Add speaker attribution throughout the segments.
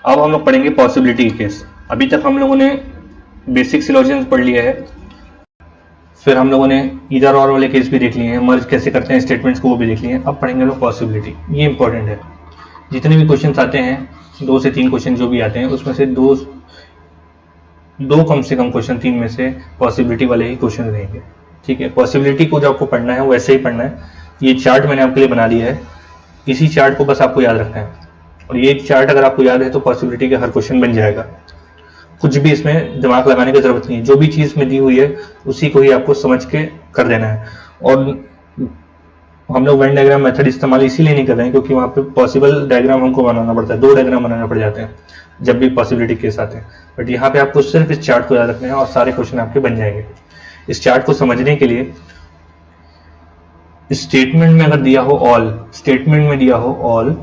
Speaker 1: अब हम लोग पढ़ेंगे पॉसिबिलिटी केस। अभी तक हम लोगों ने बेसिक सिलोजियंस पढ़ लिया है, फिर हम लोगों ने इधर और वाले केस भी देख लिए हैं, मर्ज कैसे करते हैं स्टेटमेंट्स को वो भी देख लिए हैं। अब पढ़ेंगे लोग पॉसिबिलिटी। ये इंपॉर्टेंट है। जितने भी क्वेश्चन आते हैं, 2 से 3 क्वेश्चन जो भी आते हैं, उसमें से दो कम से कम क्वेश्चन 3 में से पॉसिबिलिटी वाले ही क्वेश्चन रहेंगे। ठीक है, पॉसिबिलिटी को जो आपको पढ़ना है वैसे ही पढ़ना है। ये चार्ट मैंने आपके लिए बना लिया है, इसी चार्ट को बस आपको याद रखना है, और ये चार्ट अगर आपको याद है तो पॉसिबिलिटी का हर क्वेश्चन बन जाएगा। कुछ भी इसमें दिमाग लगाने की जरूरत नहीं है, जो भी चीज में दी हुई है उसी को ही आपको समझ के कर देना है। और हम लोग वेन डायग्राम मेथड इस्तेमाल इसीलिए नहीं कर रहे हैं क्योंकि वहां पे पॉसिबल डायग्राम हमको बनाना पड़ता है, 2 डायग्राम बनाने पड़ जाते हैं जब भी पॉसिबिलिटी केस आते हैं। बट यहाँ पे आपको सिर्फ इस चार्ट को याद रखना है और सारे क्वेश्चन आपके बन जाएंगे। इस चार्ट को समझने के लिए स्टेटमेंट में अगर दिया हो ऑल, स्टेटमेंट में दिया हो ऑल,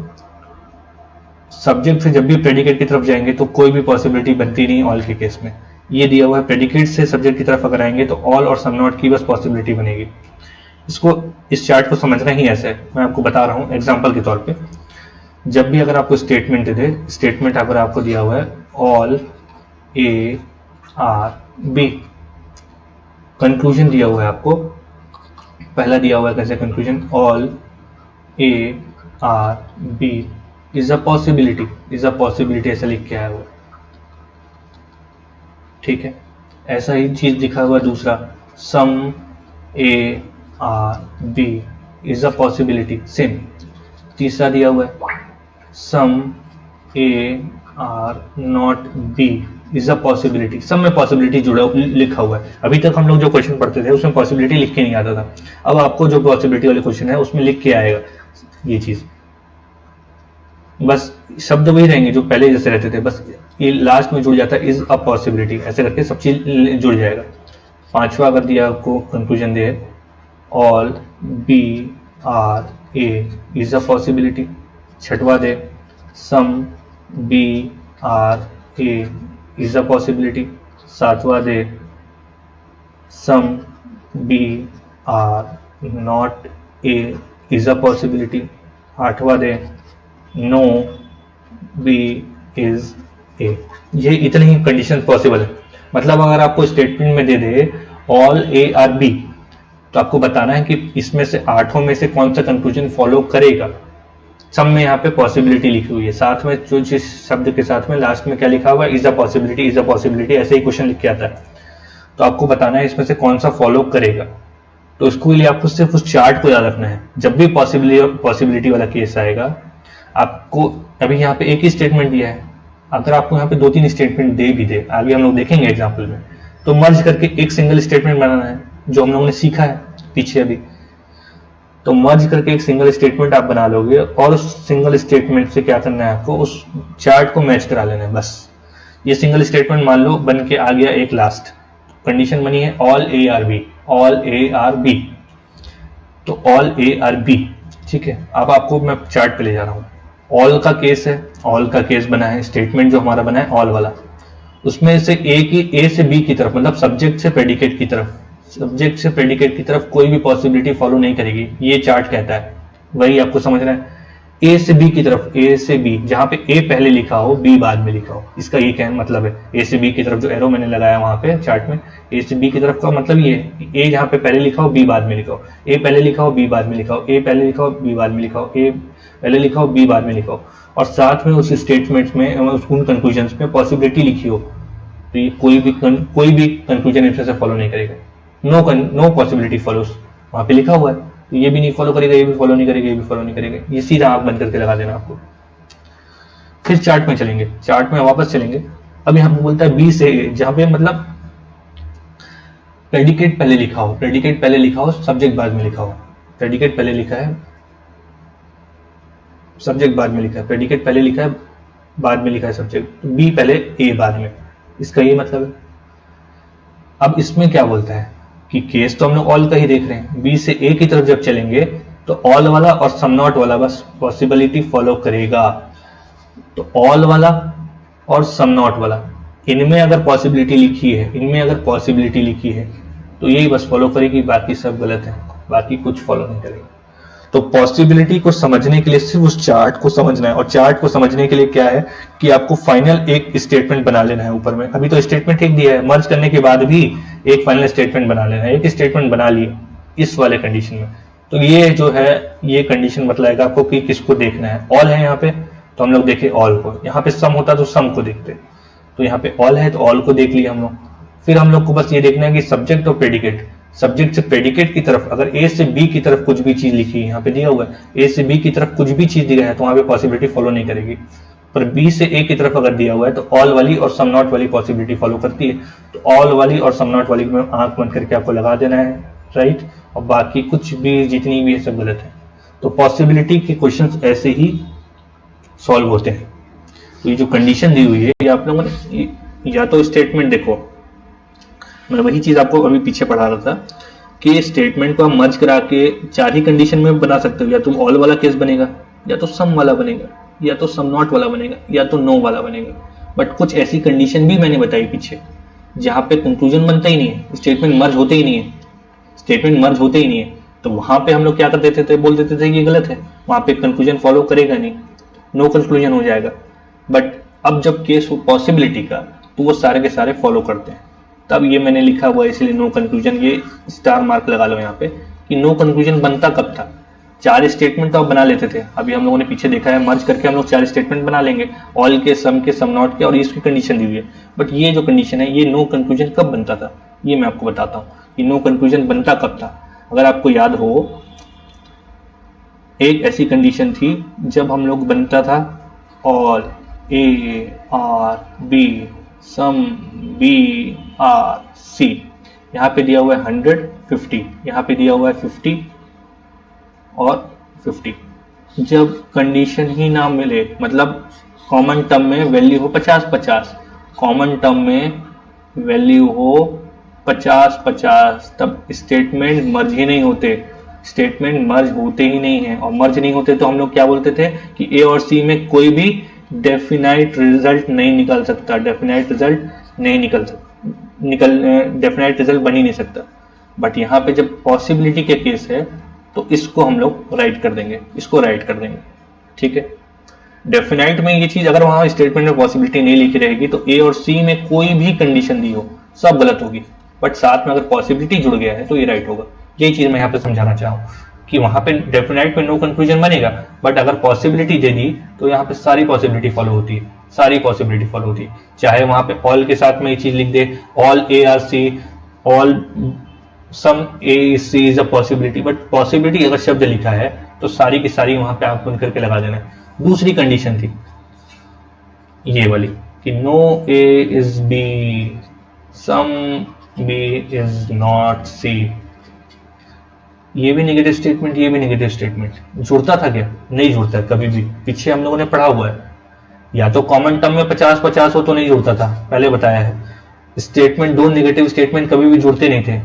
Speaker 1: सब्जेक्ट से जब भी प्रेडिकेट की तरफ जाएंगे तो कोई भी पॉसिबिलिटी बनती नहीं ऑल के केस में। ये दिया हुआ है प्रेडिकेट से सब्जेक्ट की तरफ अगर आएंगे तो ऑल और सम नॉट की बस पॉसिबिलिटी बनेगी। इस चार्ट को समझना ही ऐसे है, मैं आपको बता रहा हूं एग्जांपल के तौर पे। जब भी अगर आपको स्टेटमेंट दे, स्टेटमेंट अगर आपको दिया हुआ है all A are B, conclusion दिया हुआ है आपको, पहला दिया हुआ है कैसे conclusion, all A are B is a possibility, ऐसा लिख के आया हुआ। ठीक है, ऐसा ही चीज लिखा हुआ दूसरा, some A are B is a possibility, same. तीसरा दिया हुआ है some A are not B is a possibility, सब में पॉसिबिलिटी जुड़ा लिखा हुआ है। अभी तक हम लोग जो क्वेश्चन पढ़ते थे उसमें पॉसिबिलिटी लिख के नहीं आता था, अब आपको जो पॉसिबिलिटी वाले क्वेश्चन है उसमें लिख के आएगा ये चीज। बस शब्द वही रहेंगे जो पहले जैसे रहते थे, बस ये लास्ट में जुड़ जाता है इज अ पॉसिबिलिटी, ऐसे करके सब चीज जुड़ जाएगा। पांचवा अगर दिया आपको कंक्लूजन दे all B are A is a possibility, छठवा दे some B are A is a possibility, सातवा दे some B are not A is a possibility, आठवा दे नो बी इज ए। ये इतने ही कंडीशन पॉसिबल है। मतलब अगर आपको स्टेटमेंट में दे दे ऑल ए आर बी, तो आपको बताना है कि इसमें से 8 में से कौन सा कंक्लूजन फॉलो करेगा। सब में यहाँ पे पॉसिबिलिटी लिखी हुई है, साथ में जो जिस शब्द के साथ में लास्ट में क्या लिखा हुआ है, इज अ पॉसिबिलिटी, ऐसे ही क्वेश्चन लिख के आता है। तो आपको बताना है इसमें से कौन सा फॉलो करेगा। तो इसके लिए आपको सिर्फ उस चार्ट को याद रखना है। जब भी पॉसिबिलिटी वाला केस आएगा, आपको अभी यहाँ पे एक ही स्टेटमेंट दिया है, अगर आपको यहाँ पे 2-3 स्टेटमेंट दे भी दे, आगे हम लोग देखेंगे एग्जाम्पल में, तो मर्ज करके एक सिंगल स्टेटमेंट बनाना है, जो हम लोगों ने सीखा है पीछे अभी। तो मर्ज करके एक सिंगल स्टेटमेंट आप बना लोगे और उस सिंगल स्टेटमेंट से क्या करना है आपको, उस चार्ट को मैच करा लेना है बस। ये सिंगल स्टेटमेंट मान लो बन के आ गया, एक लास्ट कंडीशन बनी है ऑल ए आर बी, तो ऑल ए आर बी। ठीक है, अब आपको मैं चार्ट पे ले जा रहा हूँ। ऑल का केस है, ऑल का केस बना है, स्टेटमेंट जो हमारा बना है ऑल वाला, उसमें से ए से बी की तरफ, मतलब सब्जेक्ट से प्रेडिकेट की तरफ कोई भी पॉसिबिलिटी फॉलो नहीं करेगी, ये चार्ट कहता है। वही आपको समझना है, ए से बी की तरफ, ए से बी जहां पे ए पहले लिखा हो बी बाद में लिखा हो, इसका ये क्या मतलब है। ए से बी की तरफ जो एरो मैंने लगाया वहां पे चार्ट में, ए से बी की तरफ का मतलब ये है, ए जहां पे पहले लिखा हो बी बाद में लिखा हो, ए पहले लिखा हो बी बाद में लिखा हो, ए पहले लिखा हो बी बाद में लिखा हो, ए पहले लिखा हो बी बाद में लिखा हो, और साथ में उस स्टेटमेंट्स में उन कंक्लूजन में पॉसिबिलिटी लिखी हो, तो ये कोई भी कंक्लूजन इसमें से फॉलो नहीं करेगा। नो पॉसिबिलिटी फॉलोस वहां पे लिखा हुआ है, तो ये भी नहीं फॉलो करेगा, ये भी फॉलो नहीं करेगा, ये भी फॉलो नहीं करेगा। ये सीधा आप बंद करके लगा देना आपको। फिर चार्ट में चलेंगे, चार्ट में वापस चलेंगे। अब यहाँ पे बोलता है बी से ए, जहां पे मतलब प्रेडिकेट पहले लिखा हो, सब्जेक्ट बाद में लिखा हो। प्रेडिकेट पहले लिखा है, सब्जेक्ट बाद में लिखा है, प्रेडिकेट पहले लिखा है, बाद में लिखा है सब्जेक्ट, तो बी पहले ए बाद में, इसका ये मतलब है। अब इसमें क्या बोलता है कि केस तो हम लोग ऑल का ही देख रहे हैं, बी से ए की तरफ जब चलेंगे तो ऑल वाला और सम नॉट वाला बस पॉसिबिलिटी फॉलो करेगा। तो ऑल वाला और सम नॉट वाला, इनमें अगर पॉसिबिलिटी लिखी है तो यही बस फॉलो करेगी, बाकी सब गलत है, बाकी कुछ फॉलो नहीं करेगा। तो पॉसिबिलिटी को समझने के लिए सिर्फ उस चार्ट को समझना है, और चार्ट को समझने के लिए क्या है कि आपको फाइनल एक स्टेटमेंट बना लेना है ऊपर में। अभी तो स्टेटमेंट एक दिया है, मर्ज करने के बाद भी एक फाइनल स्टेटमेंट बना लेना है। एक स्टेटमेंट बना लिए इस वाले कंडीशन में, तो ये जो है ये कंडीशन बतलाएगा आपको कि किसको देखना है। ऑल है यहाँ पे, तो हम लोग देखे ऑल को। यहाँ पे सम होता तो सम को देखते, तो यहाँ पे ऑल है तो ऑल को देख लिया हम लोग। फिर हम लोग को बस ये देखना है कि सब्जेक्ट और प्रेडिकेट, सब्जेक्ट से प्रेडिकेट की तरफ अगर ए से बी की तरफ कुछ भी चीज लिखी है, यहाँ पे दिया हुआ है ए से बी की तरफ कुछ भी चीज दिया है तो वहां पे पॉसिबिलिटी फॉलो नहीं करेगी। पर बी से ए की तरफ अगर दिया हुआ है तो ऑल वाली और सम नॉट वाली पॉसिबिलिटी फॉलो करती है। तो ऑल वाली और सम नॉट वाली में आंख बंद करके आपको लगा देना है, राइट, और बाकी कुछ भी जितनी भी है सब गलत है। तो पॉसिबिलिटी के क्वेश्चंस ऐसे ही सॉल्व होते हैं। तो ये जो कंडीशन दी हुई है ये आप लोगों ने या तो स्टेटमेंट देखो, मैं वही चीज आपको अभी पीछे पढ़ा रहा था कि स्टेटमेंट को आप मर्ज करा के 4 ही कंडीशन में बना सकते हो। या तो ऑल वाला केस बनेगा, या तो सम वाला बनेगा, या तो सम नॉट वाला बनेगा, या तो नो वाला बनेगा। बट कुछ ऐसी कंडीशन भी मैंने बताई पीछे जहां पे कंक्लूजन बनता ही नहीं है, स्टेटमेंट मर्ज होते ही नहीं है, स्टेटमेंट मर्ज होते ही नहीं है। तो वहां पे हम लोग क्या कर देते थे, बोल देते थे कि ये गलत है, वहां पे कंक्लूजन फॉलो करेगा नहीं, नो कंक्लूजन हो जाएगा। बट अब जब केस हो पॉसिबिलिटी का तो वो सारे के सारे फॉलो करते हैं। तब ये मैंने लिखा हुआ है इसलिए नो कंक्लूजन, ये स्टार मार्क लगा लो यहाँ पे कि नो कंक्लूजन बनता कब था। 4 स्टेटमेंट तो आप बना लेते थे, अभी हम लोगों ने पीछे देखा है मर्ज करके हम लोग 4 स्टेटमेंट बना लेंगे, ऑल के, सम नॉट के, और इसकी कंडीशन दी हुई है। बट ये जो कंडीशन है ये नो कंक्लूजन कब बनता था ये मैं आपको बताता हूँ कि नो कंक्लूजन बनता कब था। अगर आपको याद हो, एक ऐसी कंडीशन थी जब हम लोग बनता था all A are B some B are C, यहाँ पे दिया हुआ है 100 50, यहाँ पे दिया हुआ है 50 और 50। जब कंडीशन ही ना मिले, मतलब कॉमन टर्म में वैल्यू हो 50-50, कॉमन टर्म में वैल्यू हो 50-50, तब स्टेटमेंट मर्ज ही नहीं होते, स्टेटमेंट मर्ज होते ही नहीं है। और मर्ज नहीं होते तो हम लोग क्या बोलते थे कि ए और सी में कोई भी डेफिनाइट रिजल्ट नहीं निकल सकता, डेफिनाइट रिजल्ट नहीं डेफिनाइट रिजल्ट बन ही नहीं सकता। बट यहाँ पे जब पॉसिबिलिटी के केस है तो इसको हम लोग राइट कर देंगे, इसको राइट कर देंगे, ठीक है। डेफिनाइट में ये चीज अगर वहां स्टेटमेंट में पॉसिबिलिटी नहीं लिखी रहेगी तो ए और सी में कोई भी कंडीशन दी हो सब गलत होगी। बट साथ में अगर पॉसिबिलिटी जुड़ गया है तो ये राइट होगा। यही चीज मैं यहाँ पे समझाना चाहूँ कि वहां पे डेफिनाइट पे नो कंक्लूजन बनेगा, बट अगर पॉसिबिलिटी दे दी तो यहाँ पे सारी पॉसिबिलिटी फॉलो होती है, सारी पॉसिबिलिटी फॉलो होती है। चाहे वहां पे ऑल के साथ में ये चीज लिख दे, all A are C, all some A C is a possibility, but possibility अगर शब्द लिखा है तो सारी की सारी वहां पे आप बंद करके लगा देना है। दूसरी कंडीशन थी ये वाली कि no A is B, some B is not C, ये भी नेगेटिव स्टेटमेंट, ये भी नेगेटिव स्टेटमेंट। जुड़ता था क्या? नहीं जुड़ता है कभी भी, पीछे हम लोगों ने पढ़ा हुआ है। या तो कॉमन टर्म में 50-50 हो तो नहीं जुड़ता था, पहले बताया है। स्टेटमेंट, दो नेगेटिव स्टेटमेंट कभी भी जुड़ते नहीं थे।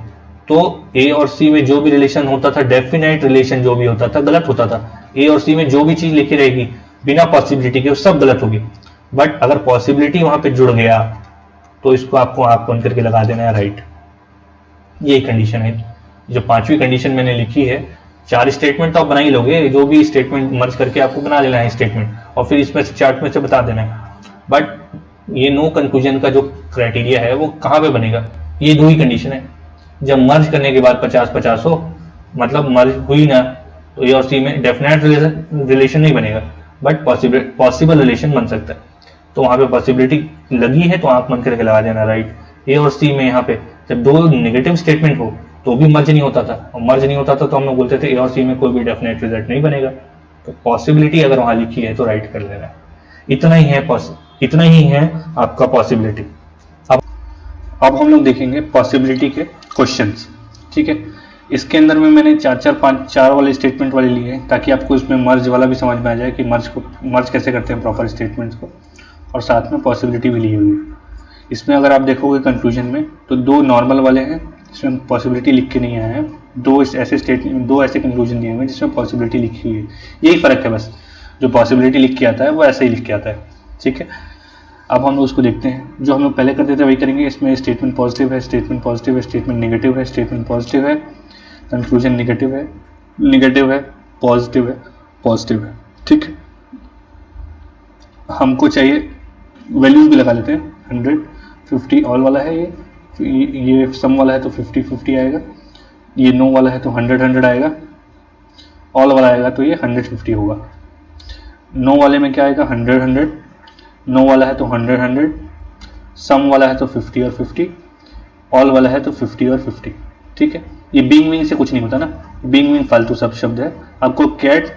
Speaker 1: तो ए और सी में जो भी रिलेशन होता था, डेफिनेट रिलेशन जो भी होता था, गलत होता था। ए और सी में जो भी चीज लिखी रहेगी बिना पॉसिबिलिटी के सब गलत होगी। बट अगर पॉसिबिलिटी वहां पे जुड़ गया तो इसको आपको आप बंद करके लगा देना है राइट। यही कंडीशन है। जो 5वीं कंडीशन मैंने लिखी है, 4 स्टेटमेंट तो आप बना ही लोगे, जो भी स्टेटमेंट मर्ज करके आपको बना लेना है स्टेटमेंट, और फिर इसमें से चार्ट में से बता देना है। बट ये नो कंक्लूजन का जो क्राइटेरिया है वो कहाँ पे बनेगा? ये 2 ही कंडीशन है। जब मर्ज करने के बाद 50-50 हो, मतलब मर्ज हुई ना, तो ए और सी में डेफिनेट रिलेशन नहीं बनेगा, बट पॉसिबल रिलेशन बन सकता है। तो वहां पे पॉसिबिलिटी लगी है तो आप मन करके लगा देना राइट। ए और सी में यहाँ पे जब 2 नेगेटिव स्टेटमेंट हो तो भी मर्ज नहीं होता था, और मर्ज नहीं होता था तो हम लोग बोलते थे ए और सी में कोई भी डेफिनेट रिजल्ट नहीं बनेगा। तो पॉसिबिलिटी अगर वहां लिखी है तो राइट कर लेना है। इतना ही है आपका पॉसिबिलिटी। अब हम लोग देखेंगे पॉसिबिलिटी के क्वेश्चंस, ठीक है। इसके अंदर में मैंने 4 वाले स्टेटमेंट वाले लिए हैं ताकि आपको इसमें मर्ज वाला भी समझ में आ जाए कि मर्ज कैसे करते हैं प्रॉपर स्टेटमेंट्स को, और साथ में पॉसिबिलिटी भी ली हुई है। इसमें अगर आप देखोगे कंक्लूजन में तो 2 नॉर्मल वाले हैं, इसमें पॉसिबिलिटी लिख के नहीं आया है। 2 ऐसे कंक्लूजन दिए हुए हैं जिसमें पॉसिबिलिटी लिखी हुई है। यही फर्क है बस, जो पॉसिबिलिटी लिख के आता है वो ऐसे ही लिख के आता है, ठीक है। अब हम लोग उसको देखते हैं। जो हम लोग पहले करते थे वही करेंगे। इसमें स्टेटमेंट पॉजिटिव है, स्टेटमेंट पॉजिटिव है, स्टेटमेंट नेगेटिव है, स्टेटमेंट पॉजिटिव है, कंक्लूजन नेगेटिव है,
Speaker 2: पॉजिटिव है, पॉजिटिव है, ठीक है। हमको चाहिए वैल्यूज भी लगा लेते हैं, 100, 50 ऑल वाला है ये सम वाला है तो 50 50 आएगा, ये नो वाला है तो 100 100 आएगा, ऑल वाला आएगा तो ये 150 होगा। नो वाले में क्या आएगा 100 100, नो वाला है तो 100 100, सम वाला है तो 50 और 50, ऑल वाला है तो 50 और 50, ठीक है। ये बीइंग विंग से कुछ नहीं होता ना, बीइंग विंग फालतू सब शब्द है। आपको कैट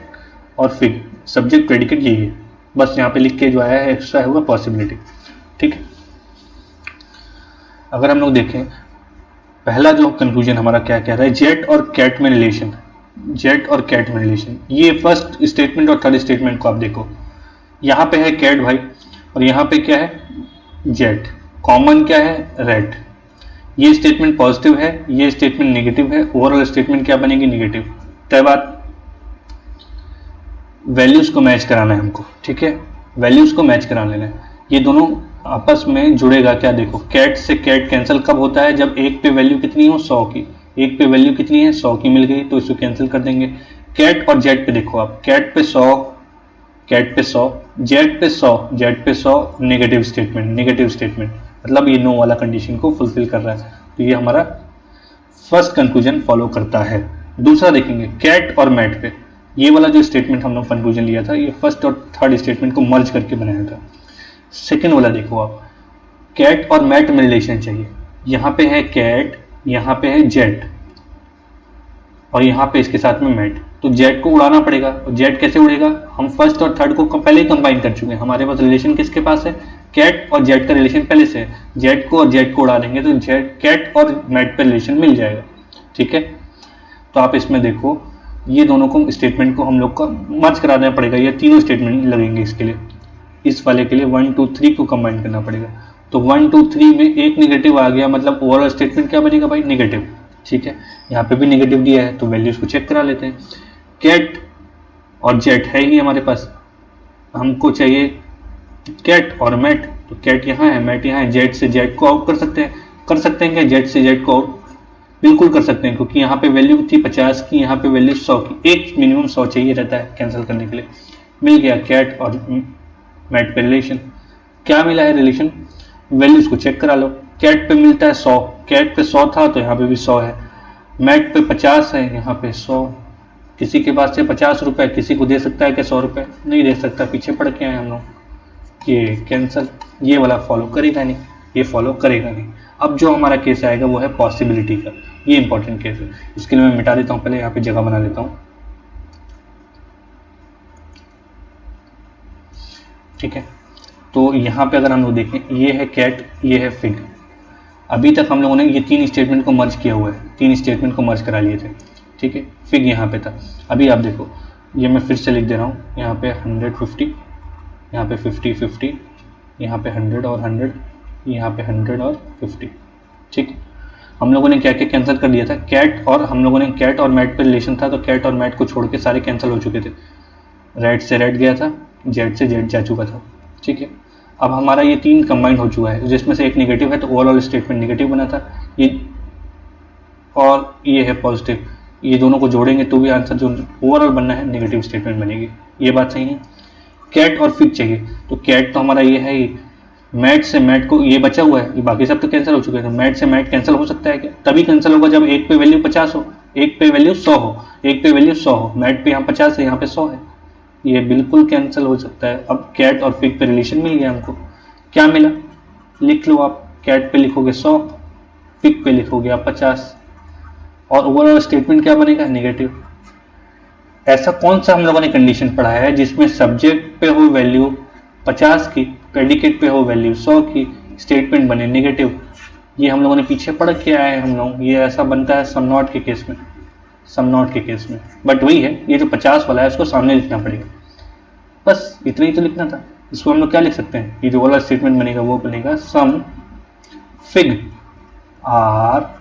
Speaker 2: और फिग सब्जेक्ट प्रेडिकेट यही है, बस यहाँ पे लिख के जो आया है एक्स्ट्रा है वो पॉसिबिलिटी, ठीक है। अगर हम लोग देखें पहला जो कंक्लूजन हमारा क्या कह रहा है, जेट और कैट में रिलेशन, जेट और कैट में रिलेशन। ये फर्स्ट स्टेटमेंट और थर्ड स्टेटमेंट को आप देखो, यहाँ पे है कैट भाई और यहाँ पे क्या है जेट, कॉमन क्या है रेड। ये स्टेटमेंट पॉजिटिव है, ये स्टेटमेंट नेगेटिव है, ओवरऑल स्टेटमेंट क्या बनेगी नेगेटिव। तय बात, वैल्यूज को मैच कराना है हमको, ठीक है, वैल्यूज को मैच करा लेना है। ये दोनों आपस में जुड़ेगा क्या, देखो कैट से कैट कैंसिल कब होता है, जब एक पे वैल्यू कितनी हो 100 की, एक पे वैल्यू कितनी है 100 की मिल गई तो इसको कैंसिल कर देंगे। कैट और जेट पे देखो आप, कैट पे 100, कैट पे 100, जेट पे 100, जेट पे 100, नेगेटिव स्टेटमेंट, नेगेटिव स्टेटमेंट मतलब ये नो वाला कंडीशन को फुलफिल कर रहा है, तो ये हमारा फर्स्ट कंक्लूजन फॉलो करता है। दूसरा देखेंगे कैट और मैट पे, ये वाला जो स्टेटमेंट हम लोग कंक्लूजन लिया था ये फर्स्ट और थर्ड स्टेटमेंट को मर्ज करके बनाया था। सेकेंड वाला देखो आप, कैट और मैट में रिलेशन चाहिए, यहाँ पे है कैट, यहाँ पे है जेट और यहाँ पे इसके साथ में मैट, तो जेट को उड़ाना पड़ेगा। और जेट कैसे उड़ेगा, हम फर्स्ट और थर्ड को पहले ही कंबाइन कर चुके हैं, हमारे पास रिलेशन किसके पास है, कैट और जेट का रिलेशन पहले से है, जेट को और जेट को उड़ा देंगे तो जेट कैट और मैट पे रिलेशन मिल जाएगा, ठीक है। तो आप इसमें देखो ये दोनों को स्टेटमेंट को हम लोग को मर्ज कराना पड़ेगा, ये तीनों स्टेटमेंट लगेंगे इसके लिए, इस वाले के लिए 1 2 3 को कंबाइन करना पड़ेगा। तो 1 2 3 में एक नेगेटिव आ गया, मतलब ओवरऑल स्टेटमेंट क्या बनेगा भाई नेगेटिव, ठीक है। यहाँ पे भी नेगेटिव दिया है तो वैल्यूज को चेक करा लेते हैं। कैट और जेट है ही हमारे पास, हमको चाहिए कैट और मैट, तो कैट यहाँ है मैट यहाँ है, जेट से जेट को आउट कर सकते हैं, क्या जेट से जेट को आउट बिल्कुल कर सकते हैं, क्योंकि यहाँ पे वैल्यू थी 50 की, यहाँ पे वैल्यू 100 की, एक मिनिमम 100 चाहिए रहता है कैंसिल करने के लिए। मिल गया कैट और मैट पे रिलेशन, क्या मिला है रिलेशन, वैल्यूज को चेक करा लो। कैट पे मिलता है 100, कैट पे 100 था तो यहाँ पे भी 100 है, मैट पे 50 है, यहाँ पे 100, किसी के पास से 50 रुपए किसी को दे सकता है क्या 100 रुपए, नहीं दे सकता, पीछे पड़ के आए हम लोग, ये कैंसिल, ये वाला फॉलो करेगा नहीं, ये फॉलो करेगा नहीं। अब जो हमारा केस आएगा वो है पॉसिबिलिटी का, ये इंपॉर्टेंट केस है, इसके लिए मैं मिटा देता हूं, पहले यहाँ पे जगह बना लेता हूं, ठीक है। तो यहाँ पे अगर हम लोग देखें ये है कैट, ये है फिग, अभी तक हम लोगों ने ये तीन स्टेटमेंट को मर्ज किया हुआ है, तीन स्टेटमेंट को मर्ज करा लिए थे, ठीक है। फिग यहाँ पे था, अभी आप देखो ये मैं फिर से लिख दे रहा हूँ, यहाँ पे 100 50, यहाँ पे 50 50, यहाँ पे 100 और 100, यहाँ पे 100 और 50, ठीक। हम लोगों ने क्या क्या कैंसिल कर दिया था, कैट और हम लोगों ने कैट और मैट पे रिलेशन था तो कैट और मैट को छोड़ के सारे कैंसिल हो चुके थे, रेड से रेड गया था, जेड से जेड जा चुका था, ठीक है। अब हमारा ये तीन कंबाइंड हो चुका है, जिसमें से एक नेगेटिव है तो ओवरऑल स्टेटमेंट नेगेटिव बना था, ये और ये है पॉजिटिव, ये दोनों को जोड़ेंगे तो भी आंसर जो ओवरऑल बनना है नेगेटिव स्टेटमेंट बनेगी, ये बात सही है। कैट और फिग चाहिए, तो कैट तो हमारा ये है ही, मैट से मैट को ये बचा हुआ है, ये बाकी सब तो कैंसिल हो चुके हैं, मैट से मैट कैंसिल हो सकता है क्या, तभी कैंसिल होगा जब एक पे वैल्यू 50 हो, एक पे वैल्यू 100 हो, एक पे वैल्यू 100 हो, मैट पे यहाँ 50 है यहाँ पे 100 है, ये बिल्कुल कैंसिल हो सकता है। अब कैट और फिग पे रिलेशन मिल गया हमको, क्या मिला लिख लो आप, कैट पे लिखोगे 100, फिग पे लिखोगे आप 50 और ओवरऑल स्टेटमेंट क्या बनेगा नेगेटिव। ऐसा कौन सा हम लोगों ने कंडीशन पढ़ा है जिसमें सब्जेक्ट पे हो वैल्यू 50 की, प्रेडिकेट पे हो वैल्यू 100 की, स्टेटमेंट बने नेगेटिव, ये हम लोगों ने पीछे पढ़ के आए हैं हम लोग, ये ऐसा बनता है सम नॉट के केस में, सम नॉट के केस में, बट वही है ये जो 50 वाला है उसको सामने लिखना पड़ेगा, बस इतना ही तो लिखना था। इसको हम लोग क्या लिख सकते हैं, ये जो वाला स्टेटमेंट बनेगा वो बनेगा सम फिग आर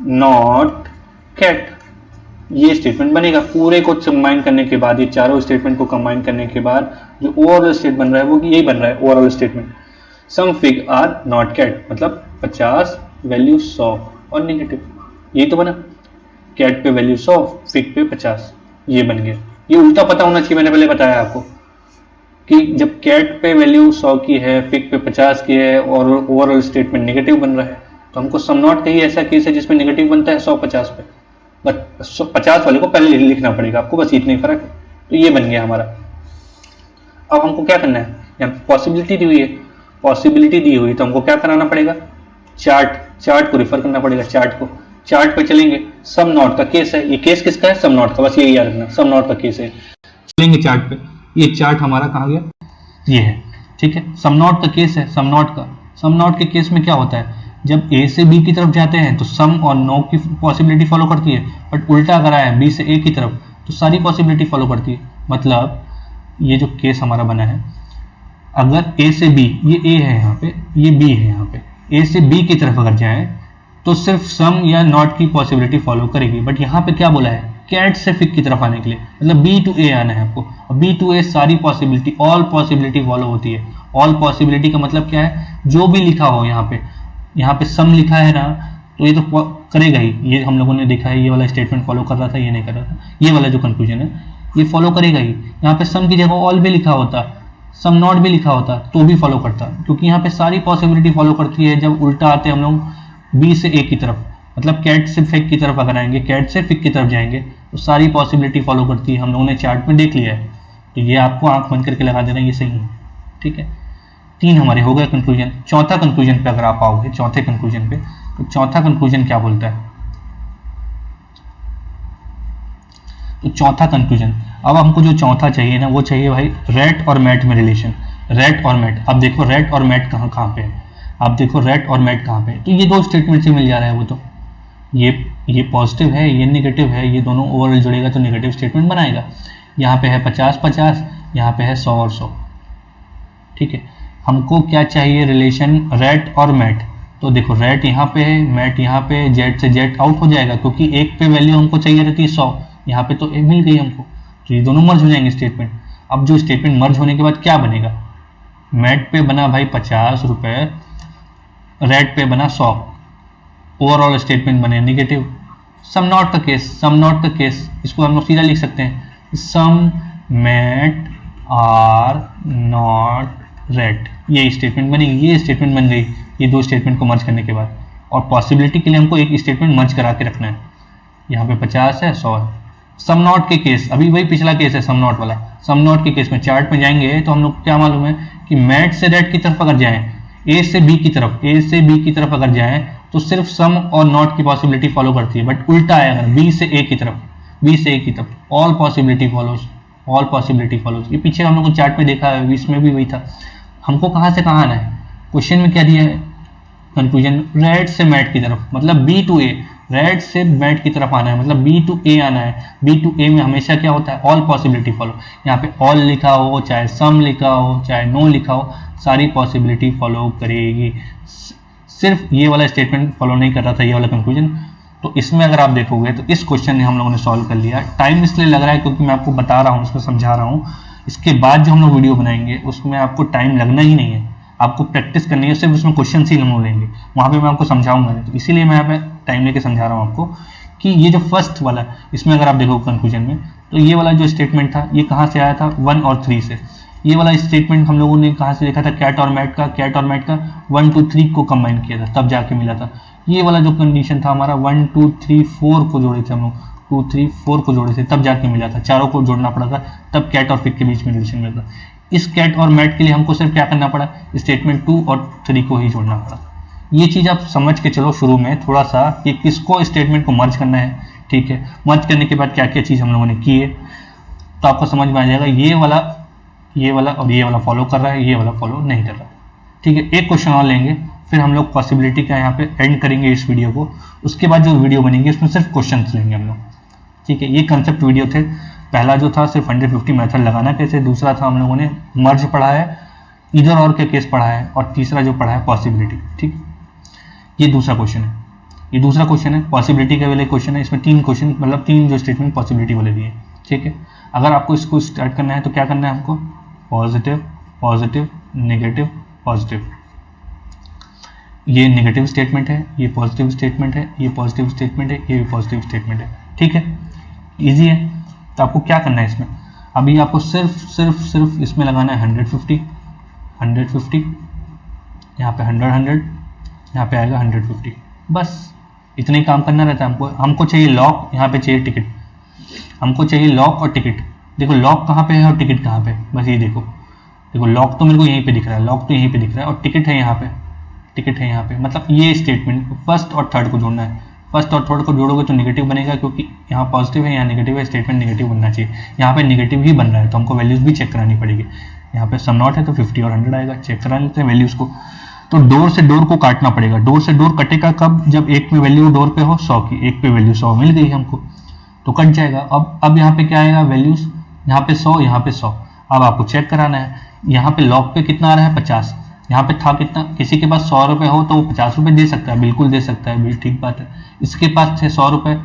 Speaker 2: नॉट कैट, ये स्टेटमेंट बनेगा। पूरे को कंबाइन करने के बाद, ये चारों स्टेटमेंट को कंबाइन करने के बाद जो ओवरऑल स्टेट बन रहा है वो यही बन रहा है overall statement, some fig are not cat मतलब 50 वैल्यू 100 और नेगेटिव, यही तो बना, कैट पे वैल्यू 100 फिग पे 50, ये बन गया। ये उल्टा पता होना चाहिए, मैंने पहले बताया आपको कि जब कैट पे वैल्यू 100 की है, फिक पे 50 की है और ओवरऑल स्टेटमेंट नेगेटिव बन रहा है, तो हमको सम नॉट का ही ऐसा केस है जिसमें नेगेटिव बनता है 100-50 पे, बस 50 वाले को पहले लिखना पड़ेगा आपको, बस इतने फर्क है। तो ये बन गया हमारा। अब हमको क्या करना है, यहाँ पॉसिबिलिटी दी हुई है, पॉसिबिलिटी दी हुई तो हमको क्या कराना पड़ेगा, चार्ट को रिफर करना पड़ेगा। चार्ट पे चलेंगे, सम नॉट का केस है, ये केस किसका है, सम नॉट का, बस यही याद रखना, सम नॉट का केस है। चलेंगे चार्ट पे, ये चार्ट हमारा कहाँ गया, ये है, ठीक है, सम नॉट का केस है, सम नॉट के केस में क्या होता है, जब ए से बी की तरफ जाते हैं तो सम और नो की पॉसिबिलिटी फॉलो करती है, बट उल्टा अगर आया बी से ए की तरफ तो सारी पॉसिबिलिटी फॉलो करती है। मतलब ये जो केस हमारा बना है, अगर ए से बी, ये ए है यहाँ पे, ये बी है यहाँ पे, ए से बी की तरफ अगर जाए तो सिर्फ सम या नॉट की पॉसिबिलिटी फॉलो करेगी, बट यहाँ पे क्या बोला है, कैट से फिक की तरफ आने के लिए, मतलब बी टू ए आना है आपको, और बी टू ए सारी पॉसिबिलिटी, ऑल पॉसिबिलिटी फॉलो होती है। ऑल पॉसिबिलिटी का मतलब क्या है, जो भी लिखा हो यहाँ पे सम लिखा है ना, तो ये तो करेगा ही, ये हम लोगों ने देखा है, ये वाला स्टेटमेंट फॉलो कर रहा था, ये नहीं कर रहा था, ये वाला जो कंक्लूजन है ये फॉलो करेगा ही। यहाँ पे सम की जगह ऑल भी लिखा होता, सम नॉट भी लिखा होता तो भी फॉलो करता, क्योंकि यहाँ पे सारी पॉसिबिलिटी फॉलो करती है। जब उल्टा आते हम लोग बी से ए की तरफ, मतलब कैट से फिक की तरफ अगर आएंगे, कैट से फिक की तरफ जाएंगे तो सारी पॉसिबिलिटी फॉलो करती है, हम लोगों ने चार्ट में देख लिया है। तो ये आपको आंख बंद करके लगा देना, ये सही है, ठीक है। 3 हमारे हो गए कंक्लूजन। चौथा कंक्लूजन पे अगर आप आओगे, चौथे कंक्लूजन पे, तो चौथा कंक्लूजन क्या बोलता है, तो चौथा कंक्लूजन, अब हमको जो चौथा चाहिए ना, वो चाहिए भाई रेट और मैट में रिलेशन। रेट और मैट, अब देखो रेट और मैट कहाँ पे है, आप देखो रेट और मैट कहाँ पे है, तो ये दो स्टेटमेंट से मिल जा रहा है। वो तो ये पॉजिटिव है, ये नेगेटिव है, ये दोनों ओवरऑल जुड़ेगा तो नेगेटिव स्टेटमेंट बनाएगा। यहाँ पे है 50-50, यहाँ पे है 100 और 100, ठीक है। हमको क्या चाहिए, रिलेशन रेट और मैट। तो देखो रेट यहाँ पे है, मैट यहाँ पे, जेड से जेड आउट हो जाएगा, क्योंकि एक पे वैल्यू हमको चाहिए रहती है 100, यहाँ पे तो मिल गई हमको, तो ये दोनों मर्ज हो जाएंगे स्टेटमेंट। अब जो स्टेटमेंट मर्ज होने के बाद क्या बनेगा, मैट पे बना भाई 50 रुपए, रेट पे बना 100, ओवरऑल स्टेटमेंट बने नेगेटिव। सम नॉट का केस, इसको हम लोग सीधा लिख सकते हैं, सम मैट आर नॉट रेट, ये स्टेटमेंट बनेगी, ये स्टेटमेंट बन गई, ये दो स्टेटमेंट को मर्ज करने के बाद। और पॉसिबिलिटी के लिए हमको एक स्टेटमेंट मर्ज करा के रखना है, यहाँ पे 50 है, 100 है। सम नॉट के केस, अभी वही पिछला केस है सम नॉट वाला, सम नॉट के केस में चार्ट में जाएंगे तो हम लोग क्या मालूम है कि मैट से रेट की तरफ अगर जाएं, ए से बी की तरफ अगर जाएं तो सिर्फ सम और नॉट की पॉसिबिलिटी फॉलो करती है, बट उल्टा है अगर बी से ए की तरफ ऑल पॉसिबिलिटी फॉलोज। ये पीछे हम लोग चार्ट में देखा है, इसमें भी वही था। हमको कहाँ से कहाँ आना है, क्वेश्चन में क्या दिया है, कंक्लूजन रेट से मैट की तरफ, मतलब बी टू ए, रेट से मैट की तरफ आना है, मतलब बी टू ए आना है। बी टू ए में हमेशा क्या होता है, ऑल पॉसिबिलिटी फॉलो, यहाँ पे ऑल लिखा हो, चाहे सम लिखा हो, चाहे नो लिखा हो, सारी पॉसिबिलिटी फॉलो करेगी। सिर्फ ये वाला स्टेटमेंट फॉलो नहीं कर रहा था, ये वाला कंक्लूजन। तो इसमें अगर आप देखोगे तो इस क्वेश्चन ने हम लोगों ने सॉल्व कर लिया। टाइम इसलिए लग रहा है क्योंकि मैं आपको बता रहा हूँ, उसको समझा रहा हूँ। इसके बाद जो हम लोग वीडियो बनाएंगे उसमें आपको टाइम लगना ही नहीं है, आपको प्रैक्टिस करनी है, सिर्फ उसमें क्वेश्चन ही हम लोग लेंगे, वहाँ पे मैं आपको समझाऊंगा। तो इसीलिए मैं यहाँ पे टाइम लेके समझा रहा हूँ आपको कि ये जो फर्स्ट वाला, इसमें अगर आप देखो कंक्लूजन में, तो ये वाला जो स्टेटमेंट था ये कहाँ से आया था, 1 और 3 से। ये वाला स्टेटमेंट हम लोगों ने कहाँ से देखा था, कैट और मैट का 1 2 3 को कंबाइन किया था तब जाके मिला था। ये वाला जो कंडीशन था हमारा 1 2 3 4 को जोड़े थे हम लोग, 2 3 4 को जोड़े थे तब जाके मिला था, चारों को जोड़ना पड़ा था तब कैट और फिक के बीच में रिलेशन मिला था। इस कैट और मैट के लिए हमको सिर्फ क्या करना पड़ा, स्टेटमेंट 2 और 3 को ही जोड़ना पड़ा। ये चीज़ आप समझ के चलो शुरू में थोड़ा सा कि किसको स्टेटमेंट को मर्ज करना है, ठीक है। मर्ज करने के बाद क्या क्या चीज़ हम लोगों ने की है तो आपको समझ में आ जाएगा। ये वाला और ये वाला फॉलो कर रहा है, ये वाला फॉलो नहीं कर रहा, ठीक है। एक क्वेश्चन और लेंगे, फिर हम लोग पॉसिबिलिटी का यहाँ पे एंड करेंगे इस वीडियो को। उसके बाद जो वीडियो बनेगी उसमें सिर्फ क्वेश्चन लेंगे हम लोग, ठीक है। ये कंसेप्ट वीडियो थे। पहला जो था सिर्फ 150 मेथड लगाना कैसे, दूसरा था हम लोगों ने मर्ज पढ़ा है, इधर और के केस पढ़ा है, और तीसरा जो पढ़ा है पॉसिबिलिटी, ठीक। ये दूसरा क्वेश्चन है, पॉसिबिलिटी के वाले क्वेश्चन है। इसमें 3 क्वेश्चन, मतलब 3 जो स्टेटमेंट पॉसिबिलिटी वाले दिए, ठीक है। अगर आपको इसको स्टार्ट करना है तो क्या करना है हमको, पॉजिटिव पॉजिटिव नेगेटिव पॉजिटिव। ये नेगेटिव स्टेटमेंट है, ये पॉजिटिव स्टेटमेंट है, ये पॉजिटिव स्टेटमेंट है, ये भी पॉजिटिव स्टेटमेंट है, ठीक है। इजी है। तो आपको क्या करना है इसमें, अभी आपको सिर्फ इसमें लगाना है 150 150, यहाँ पे 100 100, यहाँ पे आएगा 150, बस इतना ही काम करना रहता है हमको। हमको चाहिए लॉक, यहाँ पे चाहिए टिकट, हमको चाहिए लॉक और टिकट। देखो लॉक कहाँ पे है और टिकट कहाँ पे है, बस ये देखो लॉक तो मेरे को यहीं पे दिख रहा है, लॉक तो यहीं पे दिख रहा है और टिकट है यहाँ पे, टिकट है यहाँ पे। मतलब ये स्टेटमेंट फर्स्ट और थर्ड को जोड़ना है, फर्स्ट और थर्ड को जोड़ोगे तो नेगेटिव बनेगा, क्योंकि यहाँ पॉजिटिव है यहाँ नेगेटिव है, स्टेटमेंट नेगेटिव बनना चाहिए। यहाँ पे नेगेटिव ही बन रहा है तो हमको वैल्यूज भी चेक करानी पड़ेगी। यहाँ पे सम नॉट है तो 50 और 100 आएगा, चेक करा लेते हैं वैल्यूज को। तो डोर से डोर को काटना पड़ेगा, डोर से डोर कटेगा कब, जब एक में वैल्यू डोर पे हो 100 की, एक पे वैल्यू 100 मिल गई हमको तो कट जाएगा। अब यहाँ पे क्या आएगा वैल्यूज, यहाँ पे 100 यहाँ पे 100। अब आपको चेक कराना है, यहाँ पे लॉक पे कितना आ रहा है 50, यहाँ पे था कितना, किसी के पास 100 रुपये हो तो वो 50 रुपये दे सकता है, बिल्कुल दे सकता है, ठीक बात है। इसके पास थे 100 रुपये,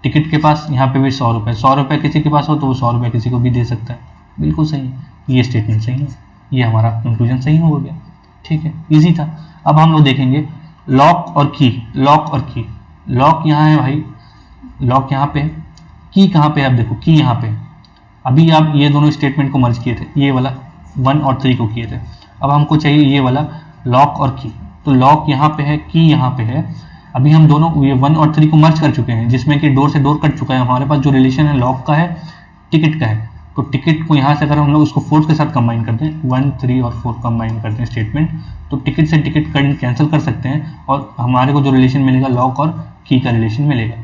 Speaker 2: टिकट के पास यहाँ पे भी 100 रुपये, 100 रुपये किसी के पास हो तो वो 100 रुपये किसी को भी दे सकता है, बिल्कुल सही है, ये स्टेटमेंट सही है, ये हमारा कंक्लूजन सही हो गया, ठीक है, इजी था। अब हम लोग देखेंगे लॉक और की, लॉक और की। लॉक यहाँ है भाई, लॉक यहाँ पे, की कहाँ पे है, अब देखो की यहाँ पे। अभी आप ये दोनों स्टेटमेंट को मर्ज किए थे, ये वाला 1 और 3 को किए थे, अब हमको चाहिए ये वाला लॉक और की। तो लॉक यहाँ पे है, की यहाँ पे है। अभी हम दोनों ये 1 और 3 को मर्ज कर चुके हैं, जिसमें कि डोर से डोर कट चुका है। हमारे पास जो रिलेशन है लॉक का है, टिकट का है, तो टिकट को यहाँ से अगर हम लोग उसको 4 के साथ कंबाइन करते हैं, 1 3 और 4 कंबाइन करते हैं स्टेटमेंट, तो टिकट से टिकट कैंसिल कर सकते हैं और हमारे को जो रिलेशन मिलेगा लॉक और की का रिलेशन मिलेगा।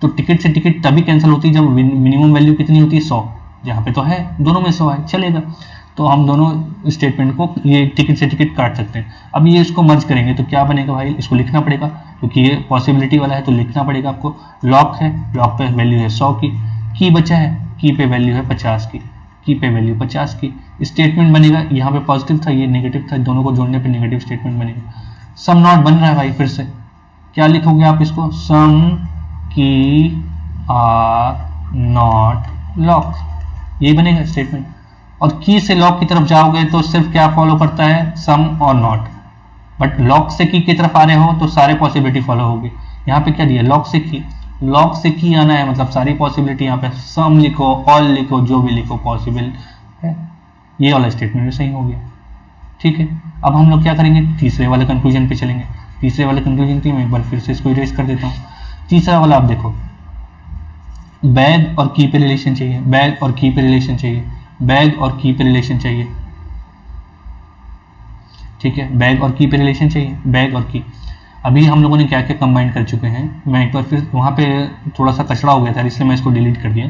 Speaker 2: तो टिकट से टिकट तभी कैंसिल होती है जब मिनिमम वैल्यू कितनी होती है 100, यहाँ पे तो है दोनों में 100 है, चलेगा। तो हम दोनों स्टेटमेंट को ये टिकट से टिकट काट सकते हैं। अब ये इसको मर्ज करेंगे तो क्या बनेगा भाई, इसको लिखना पड़ेगा क्योंकि ये पॉसिबिलिटी वाला है, तो लिखना पड़ेगा आपको। लॉक है, लॉक पे वैल्यू है 100 की बचा है, की पे वैल्यू है 50 की पे वैल्यू 50 की। स्टेटमेंट बनेगा, यहाँ पे पॉजिटिव था ये नेगेटिव था, दोनों को जोड़ने पे नेगेटिव स्टेटमेंट बनेगा। सम नॉट बन रहा है भाई, फिर से क्या लिखोगे आप इसको, सम की आर नॉट लॉक, ये बनेगा स्टेटमेंट। और की से लॉक की तरफ जाओगे तो सिर्फ क्या फॉलो करता है, सम और नॉट। बट लॉक से की तरफ आ रहे हो तो सारे पॉसिबिलिटी फॉलो होगी। यहाँ पे क्या दिया, लॉक से की, लॉक से की आना है मतलब सारी पॉसिबिलिटी, यहाँ पे सम लिखो, ऑल लिखो, जो भी लिखो पॉसिबल है। ये वाला स्टेटमेंट सही हो गया, ठीक है। अब हम लोग क्या करेंगे, तीसरे वाले कंक्लूजन पे चलेंगे। तीसरे वाले कंक्लूजन के लिए मैं एक बार फिर से इसको इरेज कर देता हूँ। तीसरा वाला आप देखो, बैग और की पे रिलेशन चाहिए, बैग और की पे रिलेशन चाहिए, बैग और की पे रिलेशन चाहिए, ठीक है, बैग और की पे रिलेशन चाहिए, बैग और की। अभी हम लोगों ने क्या क्या कंबाइन कर चुके हैं, मैं एक बार फिर, वहाँ पे थोड़ा सा कचरा हो गया था इसलिए मैं इसको डिलीट कर दिया।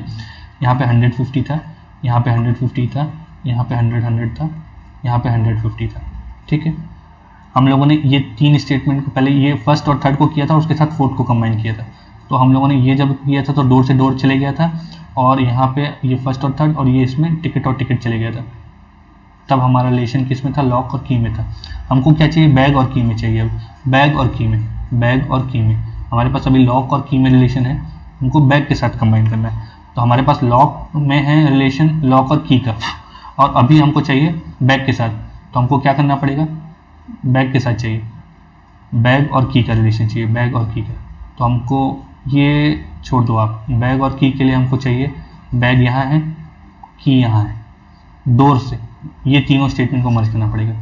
Speaker 2: यहाँ पे 150 था, यहाँ पे 150 था, यहाँ पे 100 था, यहाँ पे 150 था, ठीक है। हम लोगों ने ये 3 स्टेटमेंट को पहले ये फर्स्ट और थर्ड को किया था, उसके साथ फोर्थ को कंबाइन किया था। तो हम लोगों ने ये जब किया था तो डोर से डोर चले गया था, और यहाँ पे ये फर्स्ट और थर्ड, और ये इसमें टिकट और टिकट चले गया था। तब हमारा रिलेशन किस में था, लॉक और की में था। हमको क्या चाहिए, बैग और की में चाहिए। अब बैग और की में, बैग और की में हमारे पास अभी लॉक और की में रिलेशन है, हमको बैग के साथ कंबाइन करना है। तो हमारे पास लॉक में है रिलेशन लॉक और की का, और अभी हमको चाहिए बैग के साथ, तो हमको क्या करना पड़ेगा, बैग के साथ चाहिए, बैग और की का रिलेशन चाहिए, बैग और की का। तो हमको ये छोड़ दो आप, बैग और की के लिए हमको चाहिए, बैग यहाँ है, की यहाँ है, डोर से ये तीनों स्टेटमेंट को मर्ज करना पड़ेगा,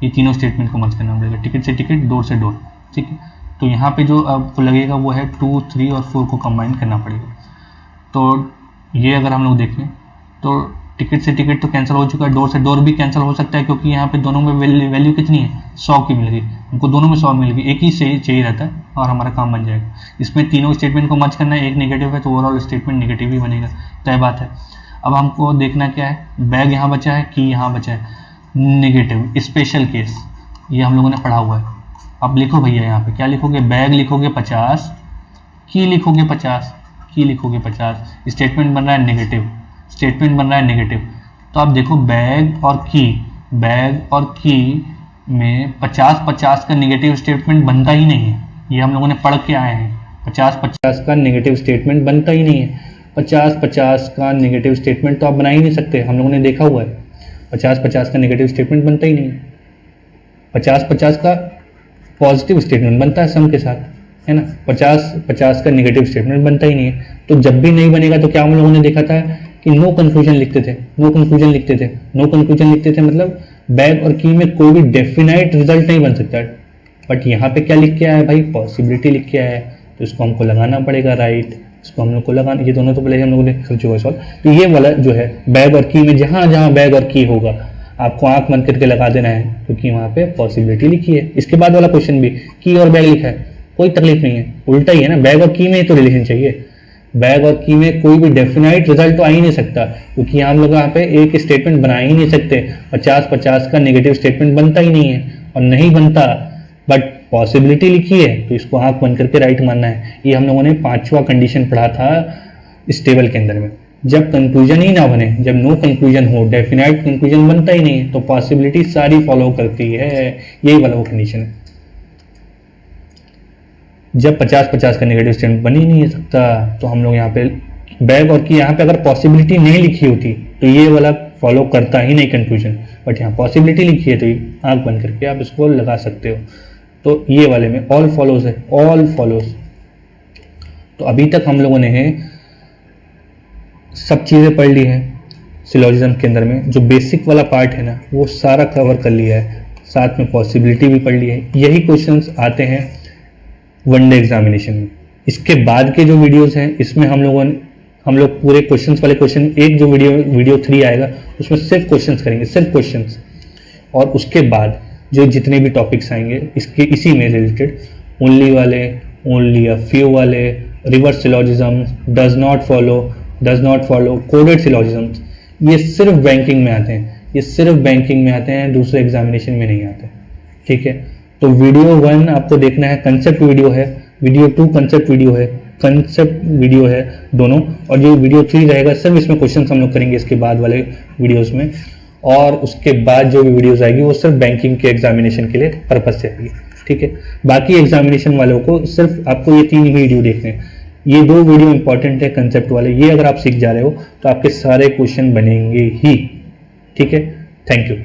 Speaker 2: ये तीनों स्टेटमेंट को मर्ज करना पड़ेगा, टिकट से टिकट, डोर से डोर, ठीक है। तो यहाँ पे जो आपको लगेगा वो है 2, 3 और 4 को कंबाइन करना पड़ेगा। तो ये अगर हम लोग देखें तो टिकट से टिकट तो कैंसिल हो चुका है, डोर से डोर भी कैंसिल हो सकता है, क्योंकि यहाँ पे दोनों में वैल्यू कितनी है, 100 की मिल गई हमको, दोनों में 100 मिल गई, एक ही चाहिए रहता है और हमारा काम बन जाएगा। इसमें तीनों स्टेटमेंट को मर्ज करना है, एक नेगेटिव है तो ओवरऑल स्टेटमेंट नेगेटिव ही बनेगा, तय बात है। अब हमको देखना क्या है, बैग यहाँ बचा है, की यहाँ बचा है, नेगेटिव स्पेशल केस ये हम लोगों ने पढ़ा हुआ है। अब लिखो भैया, यहाँ पे क्या लिखोगे, बैग लिखोगे 50, की लिखोगे 50, की लिखोगे 50, स्टेटमेंट बन रहा है नेगेटिव, स्टेटमेंट बन रहा है नेगेटिव। तो आप देखो बैग और की, बैग और की में 50-50 का नेगेटिव स्टेटमेंट बनता ही नहीं है, ये हम लोगों ने पढ़ के आए हैं। 50-50 का नेगेटिव स्टेटमेंट बनता ही नहीं है, 50-50 का नेगेटिव स्टेटमेंट तो आप बना ही नहीं सकते, हम लोगों ने देखा हुआ है। 50-50 का नेगेटिव स्टेटमेंट बनता ही नहीं है, 50-50 का पॉजिटिव स्टेटमेंट बनता है सम के साथ, है ना। 50-50 का नेगेटिव स्टेटमेंट बनता ही नहीं है। तो जब भी नहीं बनेगा तो क्या हम लोगों ने देखा था
Speaker 1: कि नो कंफ्यूजन लिखते थे, नो कंफ्यूजन लिखते थे, नो कंफ्यूजन लिखते थे, मतलब बैग और की में कोई भी डेफिनाइट रिजल्ट नहीं बन सकता। बट यहाँ पे क्या लिख के आया है भाई, पॉसिबिलिटी लिख के आया है, तो इसको हमको लगाना पड़ेगा राइट। इसको हम लोग को लगाना, ये दोनों तो पहले हम लोगों ने कर चुका है सॉल्व। तो ये वाला जो है बैग और की में जहां जहां बैग और की होगा आपको आंख बंद करके लगा देना है, क्योंकि वहां पे पॉसिबिलिटी लिखी है। इसके बाद वाला क्वेश्चन भी की और बैग लिखा है, कोई तकलीफ नहीं है, उल्टा ही है ना, बैग और की में ही तो रिलेशन चाहिए। बैग और की में कोई भी डेफिनाइट रिजल्ट तो आ ही नहीं सकता, क्योंकि हम लोग यहाँ पे एक स्टेटमेंट बना ही नहीं सकते। 50-50 का नेगेटिव स्टेटमेंट बनता ही नहीं है, और नहीं बनता, बट पॉसिबिलिटी लिखी है तो इसको आंख बंद करके राइट मानना है। ये हम लोगों ने 5वां कंडीशन पढ़ा था इस टेबल के अंदर में। जब कंक्लूजन ही ना बने, जब नो कंक्लूजन हो, डेफिनाइट कंक्लूजन बनता ही नहीं है, तो पॉसिबिलिटी सारी फॉलो करती है। यही वाला वो कंडीशन है। जब 50-50 का नेगेटिव स्टेटमेंट बन ही नहीं सकता, तो हम लोग यहाँ पे बैग और की यहाँ पे अगर पॉसिबिलिटी नहीं लिखी होती तो ये वाला फॉलो करता ही नहीं कंक्लूजन, बट यहाँ पॉसिबिलिटी लिखी है तो आंख बंद करके आप इसको लगा सकते हो। तो ये वाले में ऑल फॉलोज है, ऑल फॉलोज। तो अभी तक हम लोगों ने सब चीज़ें पढ़ ली हैं सिलोजिज्म के अंदर में। जो बेसिक वाला पार्ट है ना वो सारा कवर कर लिया है, साथ में पॉसिबिलिटी भी पढ़ ली है। यही क्वेश्चंस आते हैं वनडे एग्जामिनेशन में। इसके बाद के जो वीडियोस हैं इसमें हम लोग पूरे क्वेश्चंस वाले क्वेश्चन, एक जो वीडियो 3 आएगा उसमें सिर्फ क्वेश्चंस करेंगे, सिर्फ क्वेश्चंस। और उसके बाद जो जितने भी टॉपिक्स आएंगे इसी में रिलेटेड, ओनली वाले, ओनली अ फ्यू वाले, reverse syllogism, does not follow, coded syllogism, ये सिर्फ बैंकिंग में आते हैं, ये सिर्फ बैंकिंग में आते हैं, दूसरे एग्जामिनेशन में नहीं आते। ठीक है, तो वीडियो 1 आपको देखना है, कंसेप्ट वीडियो है, वीडियो 2 कंसेप्ट वीडियो है दोनों, और जो वीडियो 3 रहेगा सिर्फ इसमें क्वेश्चन हम लोग करेंगे इसके बाद वाले वीडियोस में। और उसके बाद जो भी वीडियोस आएगी वो सिर्फ बैंकिंग के एग्जामिनेशन के लिए पर्पज से आएगी। ठीक है, बाकी एग्जामिनेशन वालों को सिर्फ आपको ये 3 ही वीडियो देखने हैं। ये 2 वीडियो इंपॉर्टेंट है कंसेप्ट वाले, ये अगर आप सीख जा रहे हो तो आपके सारे क्वेश्चन बनेंगे ही। ठीक है, थैंक यू।